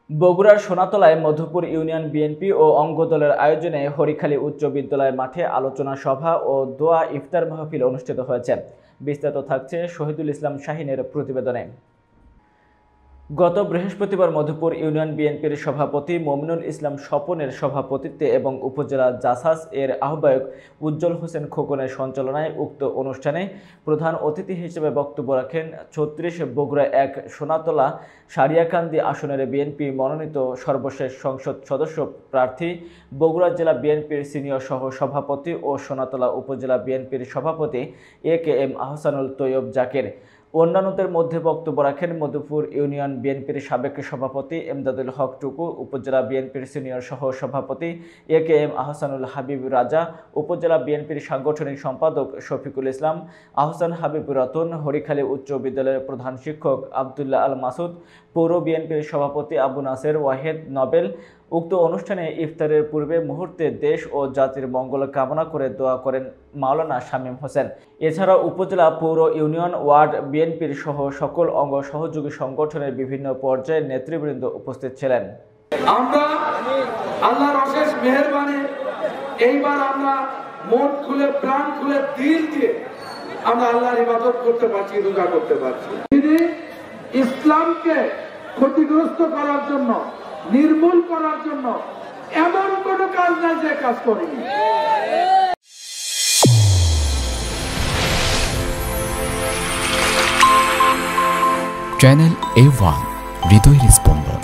বগুড়ার সোনাতলায় Madhupur union BNP ও অঙ্গ দলের আয়োজনে হরিখালী উচ্চ বিদ্যালয় মাঠে আলোচনা সভা ও দোয়া ইফতার মাহফিল অনুষ্ঠিত হয়েছে। বিস্তারিত থাকছে শহীদুল ইসলাম শাহিনের প্রতিবেদনে। গত বৃহস্পতিবার মধুপুর ইউনিয়ন বিএনপির সভাপতি মমিনুল ইসলাম স্বপনের সভাপতিত্বে এবং উপজেলা জাসাস এর আহ্বায়ক উজ্জ্বল হোসেন খোকনের সঞ্চালনায় উক্ত অনুষ্ঠানে প্রধান অতিথি হিসেবে বক্তব্য রাখেন ৩৬ বগুড়া ১ সোনাতলা সারিয়াকান্দি আসনের বিএনপি মনোনীত সর্বশেষ সংসদ সদস্য প্রার্থী, বগুড়া জেলা বিএনপির সিনিয়র সহ সভাপতি ও সোনাতলা উপজেলা বিএনপির সভাপতি এ.কে.এম. আহসানুল তৈয়ব জাকের। অন্যান্যদের মধ্যে বক্তব্য রাখেন মধুপুর ইউনিয়ন বিএনপির সাবেক সভাপতি এমদাদুল হক টুকু, উপজেলা বিএনপির সিনিয়র সহ সভাপতি এ.কে.এম. আহসানুল হাবিব রাজা, উপজেলা বিএনপির সাংগঠনিক সম্পাদক শফিকুল ইসলাম, আহসান হাবিব রতন, হরিখালী উচ্চ বিদ্যালয়ের প্রধান শিক্ষক আবদুল্লাহ আল মাসুদ, পৌর বিএনপির সভাপতি আবু নাসের ওয়াহেদ নবেল। উক্ত অনুষ্ঠানে ইফতারের পূর্বে মুহূর্তে দেশ ও জাতির মঙ্গল কামনা করে দোয়া করেন মাওলানা শামীম হোসেন। এছাড়া উপজেলা, পৌর, ইউনিয়ন, ওয়ার্ড বিএনপির সহ সকল অঙ্গ সহযোগী সংগঠনের বিভিন্ন পর্যায়ের নেতৃবৃন্দ উপস্থিত ছিলেন। আমরা আল্লাহর অশেষ মেহেরবানি, এইবার আমরা মন খুলে, প্রাণ খুলে, দিল দিয়ে আমরা আল্লাহর ইবাদত করতে পারছি, রোজা করতে পারছি। তিনি ইসলামকে ক্ষতিগ্রস্ত করার জন্য, নির্মূল করার জন্য এমন কোন কাজ নাই যে কাজ করেনি। চ্যানেল A1 হৃদয়ের স্পন্দন।